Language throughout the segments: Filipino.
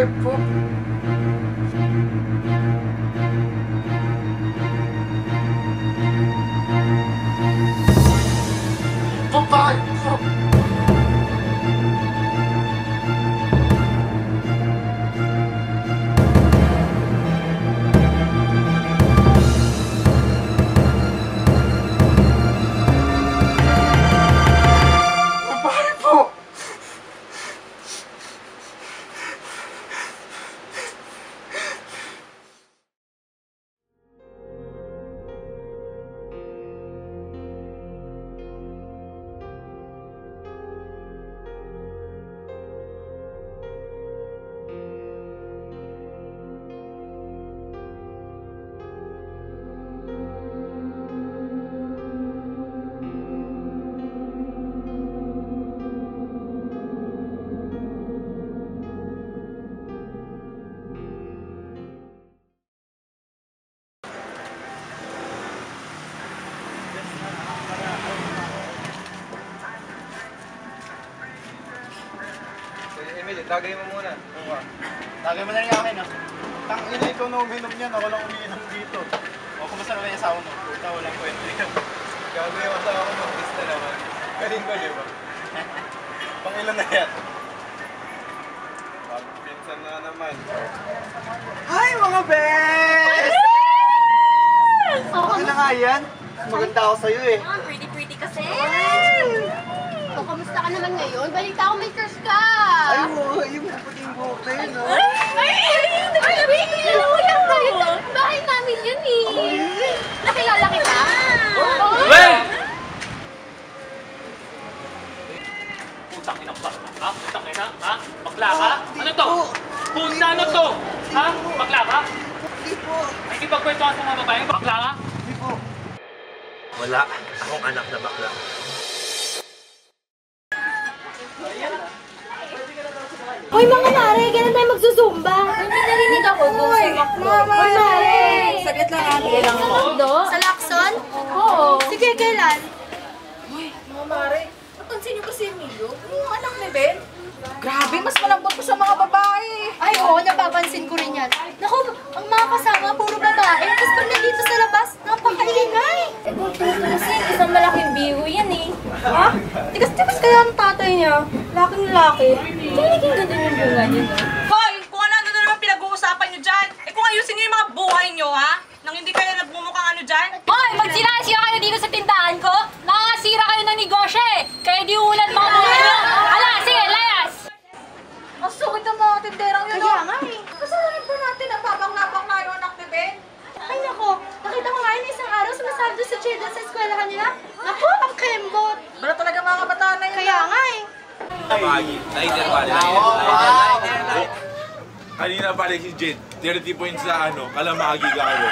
Babae po. Babae po. Emil, tagay mo muna. Oo. Tagay mo na rin akin, ha? Tangina, ikaw na uminom niyan. Ako lang umiinom dito. O, kumusta naman yung asawa mo? Puta, walang kwento yan. Gago yung asawa ko mag-kiss na naman. Galing ko, di ba? Pangilan na yan. Pinsan na naman. Hi, mga bes! Okay na nga yan. Maganda ako sa'yo eh. Pretty kasi. So, kamusta ka naman ngayon? Balita ko may crush ka. Ay, wow, yung puting buhok na yun, oh. Bahay namin yun eh. Nakilala kita? Wait! Putang ina ba? Ha? Putang ina? Ha? Bakla ka? Ano to? Punta ano to? Ha? Bakla ka? Hindi po. Ay, di pagkwento ka sa mga babae? Bakla ka? Hindi po. Wala akong anak na bakla. Uy, mga Mare, kailan tayo magsusumba? Hindi narinig ako kung sumakbo. Uy, Mare! Saglit lang ate. Sa Lacson? Oo. Sige, kailan? Uy, mga mare, napansin niyo ba si Emilio? Yung anak ni Ben? Grabe, mas malambot pa sa mga babae. Ay, oo, napapansin ko rin yan. Naku, ang mga kasama, puro babae. Tapos pag nandito sa labas, napakaingay. Eh, kasi isang malaking biho yan eh. Ha? Tigas-tigas kaya ang tatay niya. Laking-laki. Kaya naging ganda yung bunga niya, no? Hoy, kung ano na naman pinag-uusapan niyo dyan. Eh kung ayusin niyo yung mga buhay niyo, ha? Nang hindi kayo nagmumukhang ano dyan. Hoy, magsira-sira kayo dito sa tindahan ko. Nakakasira kayo ng negosyo eh. Kaya di ulan mga buhay nyo. Hala, sige, layas! Ang sukit ng mga tinderang yun, Kaya nga eh. Kasalanan ba natin ang babang-nabang yung anak ni Ben? Ay nako, nakita ko nga yun isang araw sumasabi doon sa Cheda sa eskwelahan nila. Naku, ang kembot. Bala talaga mga kabataan na yun. Kaya nga eh. Pagi. Lighter pala. Kanina pala si Jed. 30 points sa ano, kalamagi garo.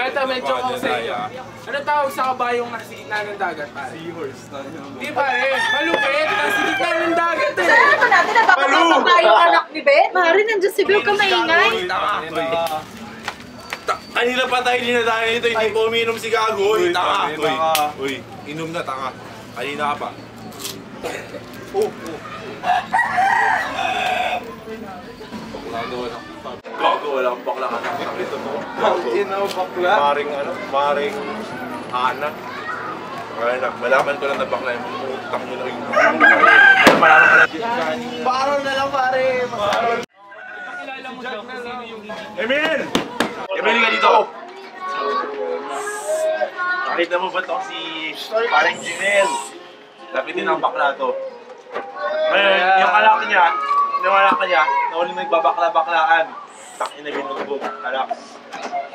Ito, medyo ko sa inyo. Ano tawag sa kabayong nasa gitna ng dagat, pare? Seahorse. Di pare, malupit, nasa gitna ng dagat eh. Kasalanan ba natin ang babang-nabang yung anak ni Ben? Mari, nandiyan si Bill ka maingay. Kanina pa tayo dinadahan nito, hindi po umiinom si Gago. Uy, tanga. Uy, inom na tanga. Kanina ka pa. Gago, walang bakla ka ng sakito mo. Gago, bakla? Maring Ana. Wala na, malaman ko lang na bakla yung utang nyo na yung... Malaman ko lang. Paro na lang, pare. Pakilala mo daw kung sino yung... Emil! Emil ka dito! Nakita mo ba ito si parang Jinel? Lapitin ang bakla to. Ngayon, yung anak niya, na ulit nagbabakla-baklaan. Takin na binugbog, anak.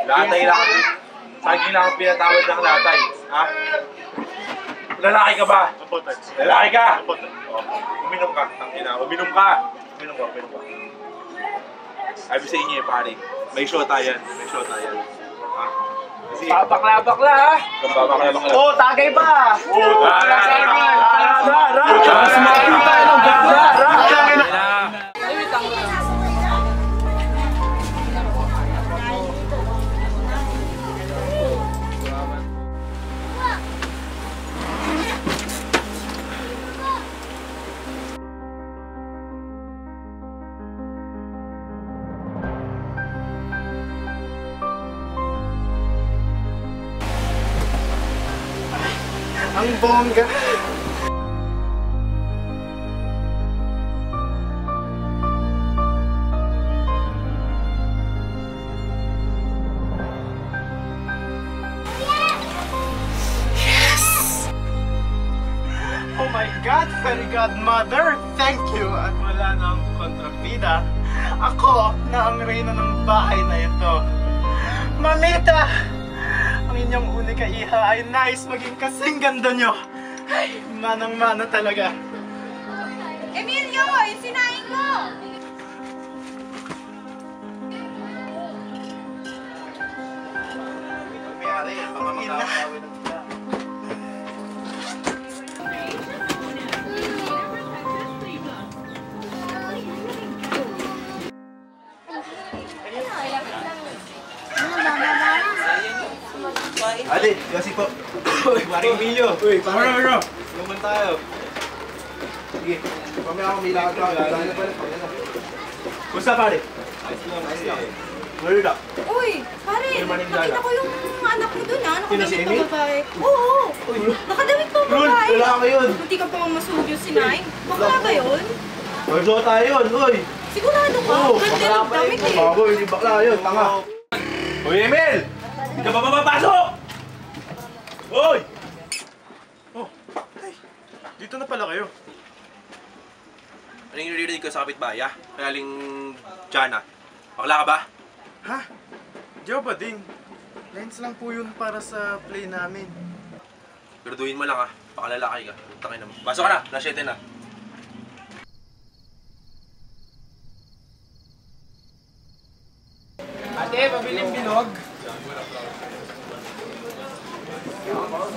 Latay lang. Saging lang ang pinatawad ng latay. Ha? Lalaki ka ba? Lalaki ka? Uminom ka. Uminom ka. Sabi sa inyo pare, may shota yan. Ha? Kasi... Bakla-bakla ha? Babakla-bakla. Oh, tagay ba? Ang bongga. Oh my God, Fairy Godmother! Thank you! At wala nang kontrabida. Ako na ang reyna ng bahay na ito. Mamita! Ang inyong unika iha ay nais maging kasing ganda nyo. Ay, manang-mana talaga. Emilio! Yung sinaing ko! Mayari, baka magkakawin ng sila. Ate, kasi po. Uy, Maring Emilio. Uy, Bro. naman tayo. Sige, mamaya ako may lakad pa. Kumusta pare? Ayos lang. Wala na. Uy, pare, Ano man yung nakita dala? ko yung anak mo dun ah. Sino, si Nakadamit Emil? pa babae. Oo, nakadamit pa Rul, babae. wala ka yun. Hindi ka pa masugod yung sinaing. Bakla ba yun? Wala tayo yun, uy. Sigurado ka? Oo, Ganda ng damit eh. Bago, hindi bakla yun, tanga. Uy, Emil! Hindi ka pa papapasok! Uy! Oh, ay, dito na pala kayo. Ano yung narinig ko sa kapitbahay, ah? Kanaling Jana. Bakla ka ba? Ha? Di ba ding? Lines lang po yun para sa play namin. Graduhin mo lang, ah. Pakalalaki ka. Tangin naman. Pasok ka na. Alas 7 na. Ate, pabiling bilog.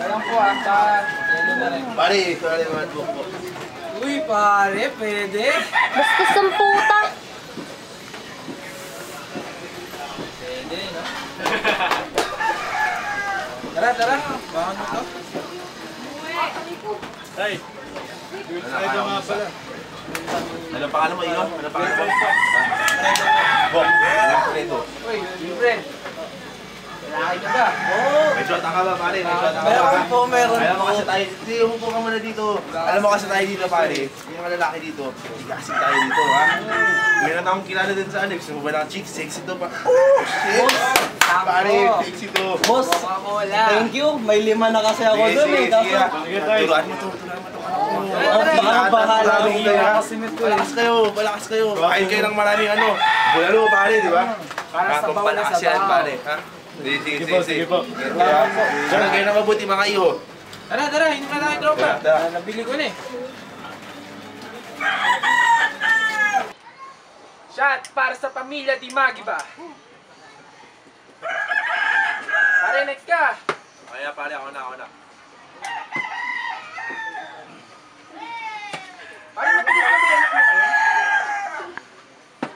Alam po ata. Pare, mga book po. Uy, pare, pwede. Basta samputa. Pwede, no? Tara. Bakit mo to? Ay, ay nga pala. Anong pangalan mo, Iyo? Anong pangalan mo? Bok. Fredo. Uy, yung friend. Lalaki ka ba? May shot ka ba, pare? May shot ka ba? Meron po, meron Alam mo po. kasi tayo, hindi, umupo ka muna dito. Alam mo kasi tayo dito, pare. Yung mga lalaki dito, hindi kasi tayo dito, ha? Meron akong kilala din sa ano, gusto mo ba ng chick? Sexy to pa. Oh, shit! Pare, sexy to. Boss, Coca-Cola. thank you. May 5 na kasi ako Sige, doon eh. sige, sige. Kaso, Turuan mo to, turuan mo to. baka bahala Turuan mo rin to, ha? kasi nito eh. Malakas kayo. Kain kayo ng maraming ano. Bulalo, pare, di ba? Para sa bawal na Palakas sa yan, bahaw. pare, ha? Sige po. Diyan kayo na mabuti, mga iyo. Tara, hindi na tayo tropa. Tara. Nabili ko na eh. Shot para sa pamilya di Magiba. Pare, next ka. Kaya pare, ako na. Pare, matigas ka ba yan?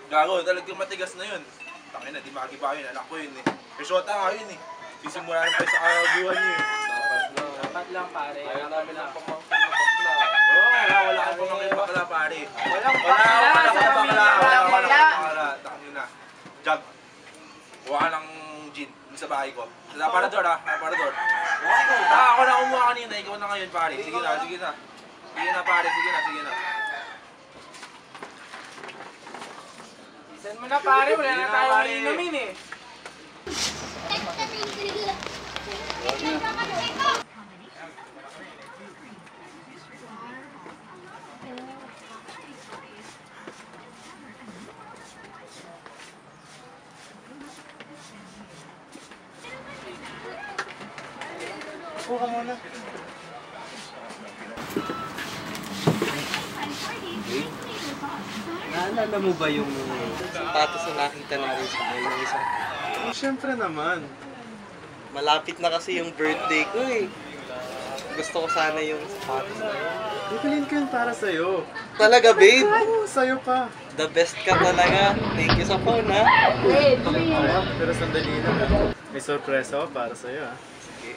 Gago, talagang matigas na yun. Tangin na, di makiba yun. Anak ko yun eh. Persota nga yun eh. Sisimula rin pa sa kagaguhan niyo eh. Dapat lang pare. Ayaw namin ang pamangkin na Oo, bakla. wala kang pamangkin bakla pare. Walang Wala bakla sa akong pamilya bakla. bakla. Tangin na. Jag. Kuha ka ng gin sa bahay ko. Aparador ha, aparador. Ako na kumuha kanina, ikaw na ngayon pare. Sige na. Sige na pare, sige na. Isan mo na pare, wala na tayong inumin eh. Upo ka muna. Naalala mo ba yung sapatos na nakita natin sa bahay ng isa? Siyempre naman. Malapit na kasi yung birthday ko eh. Gusto ko sana yung sapatos na yun. Bibilin ko yun para sa'yo. Talaga, babe? Oo, sa'yo pa. The best ka talaga. Thank you sa phone, ha? Pero sandali na. May sorpresa ako para sa'yo, ha? Sige.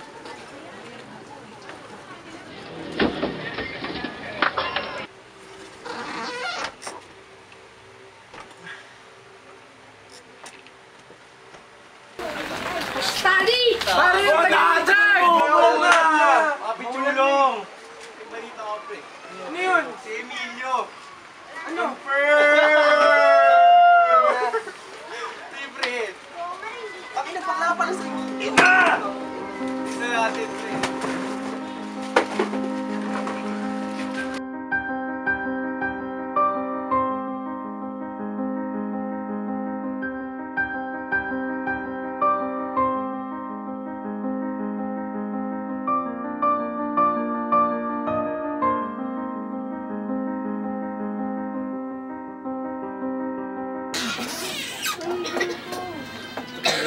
Pare, Oo nga! Abi Chulo! natin.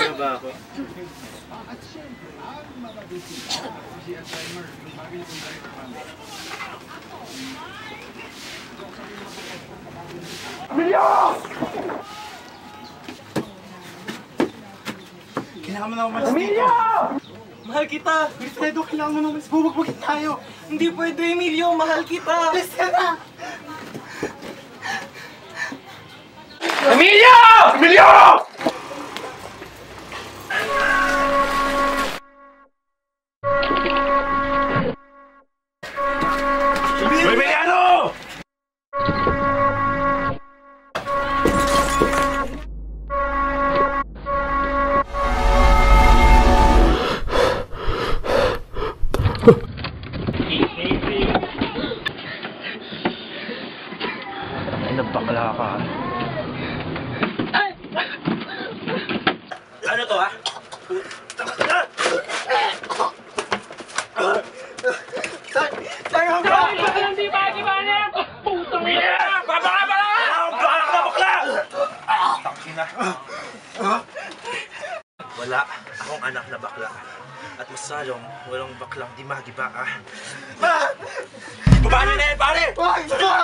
Ano ba ako? Kailangan mo na umalis dito. Mahal kita! Wilfredo, kailangan mo na umalis. Bumagbugin tayo. Hindi pwede, Emilio. Mahal kita. Alis ka na! Emilio! Emilio! Emiliano! Ay, nabakla ka. Ano to, ha? Tayo ba? Hindi ba na? Putang ina! Bakla! Bakla ka, bakla! Tangina. Wala akong anak na bakla. At masalong walang baklang di magiba, ah. Ibaba na yan, pare! Wag ka!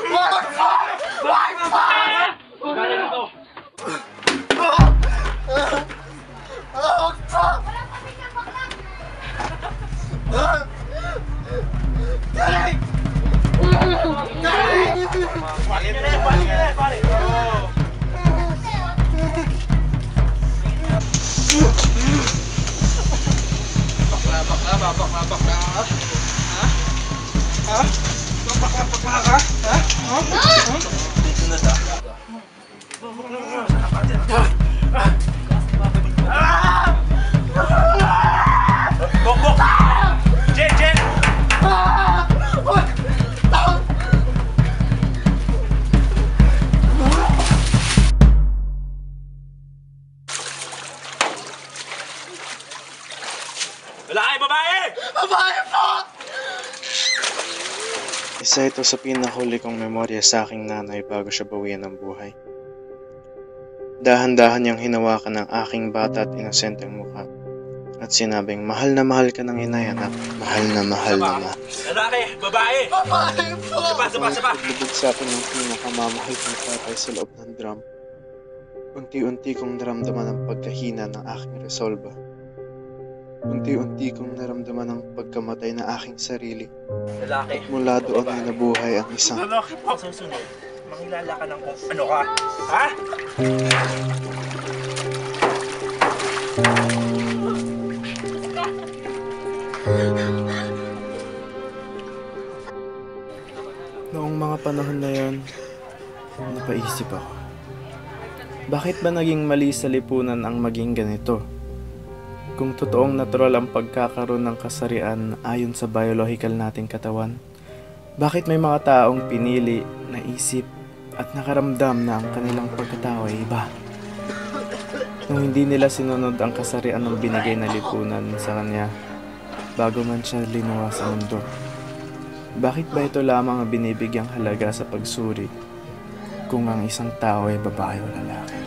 Wag ka! Wag ka! Gano'n na to? Wag ka! Galing! Galing! Pare na yan, pare! Bok! Jen! Wala kayo, babae! Babae po! Isa ito sa pinakahuli kong memorya sa aking nanay bago siya bawian ng buhay. Dahan-dahan niyang hinawakan ng aking bata at inosenteng mukha at sinabing, mahal na mahal ka ng inay, anak. Mahal na mahal na ma. Lalaki, babae! Babae po! Saba! Lubog sa akin ng pinakamamahal kong tatay sa loob ng drum. Unti-unti kong naramdaman ang pagkahina ng aking resolba. Unti-unti kong naramdaman ang pagkamatay na aking sarili. Lalaki. Mula doon ay nabuhay ang isang Lalaki po! Sa susunod, mangilala ka ng kung ano ka. Ha? Noong mga panahon na yon, napaisip ako. Bakit ba naging mali sa lipunan ang maging ganito? Kung totoong natural ang pagkakaroon ng kasarian ayon sa biological nating katawan, bakit may mga taong pinili, naisip, at nakaramdam na ang kanilang pagkatao ay iba? Nung hindi nila sinunod ang kasarian ng binigay na lipunan sa kanya, bago man siya linawa sa mundo. Bakit ba ito lamang ang binibigyang halaga sa pagsuri kung ang isang tao ay babae o lalaki?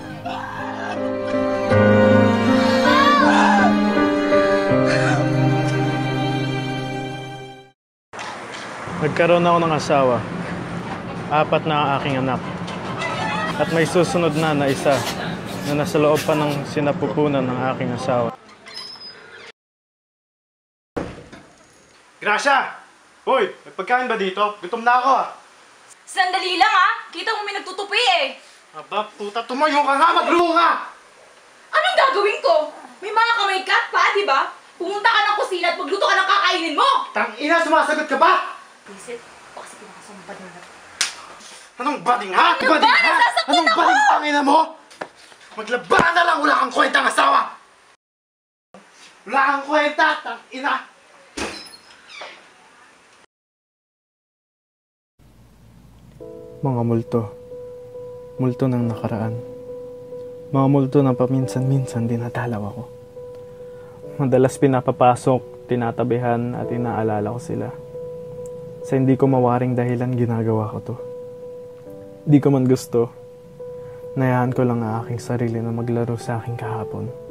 Nagkaroon ako ng asawa. 4 na ang aking anak. At may susunod na isa na nasa loob pa ng sinapupunan ng aking asawa. Gracia! Hoy! May pagkain ba dito? Gutom na ako ah! Sandali lang ah! Kita mo may nagtutupi eh! Aba, puta, tumayo ka nga! Magluho ka! Anong gagawin ko? May mga kamay ka pa, di ba? Pumunta ka ng kusina at magluto ka ng kakainin mo! Tang-ina, sumasagot ka ba? Visit, baka kasi pinakasumpa din na. Anong bading ha? Ano ba? Nasasaktan Anong ako! bading pangina mo? Maglaba na lang, wala kang kwentang asawa! Wala kang kwenta, ina! Mga multo. Multo ng nakaraan. Mga multo na paminsan-minsan dinadalaw ako. Madalas pinapapasok, tinatabihan at inaalala ko sila. Sa hindi ko mawaring dahilan ginagawa ko to. Di ko man gusto. Nayaan ko lang ang aking sarili na maglaro sa aking kahapon.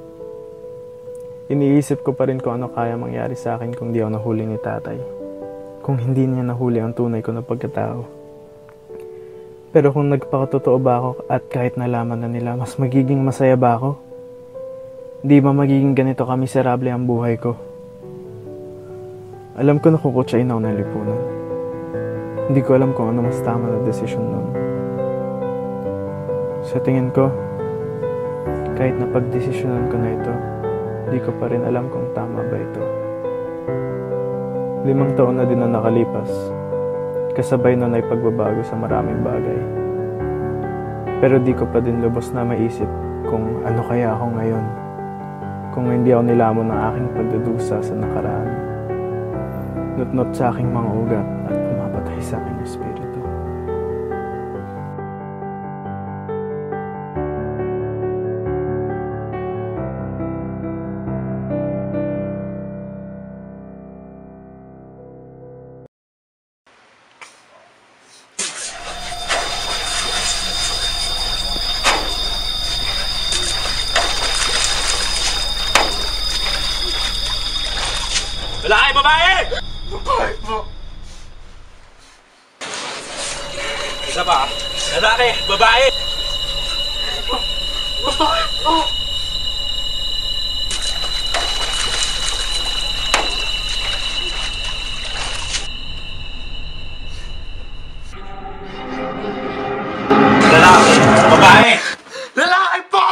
Iniisip ko pa rin kung ano kaya mangyari sa akin kung di ako nahuli ni tatay. Kung hindi niya nahuli ang tunay ko na pagkatao. Pero kung nagpakatotoo ba ako at kahit nalaman na nila, mas magiging masaya ba ako? Di ba magiging ganito kamiserable ang buhay ko? Alam ko na kukutsain ako ng lipunan. Hindi ko alam kung ano mas tama na desisyon nun. Sa tingin ko, kahit napagdesisyonan ko na ito, di ko pa rin alam kung tama ba ito. 5 taon na din na nakalipas. Kasabay nun ay pagbabago sa maraming bagay. Pero di ko pa din lubos na maisip kung ano kaya ako ngayon. Kung hindi ako nilamon ng aking pagdudusa sa nakaraan. Nutnot sa aking mga ugat at pumapatay sa aking espiritu. Lalaki, babae! Babae po! Isa pa. Lalaki, babae! Babae po! Lalaki, babae! Lalaki po!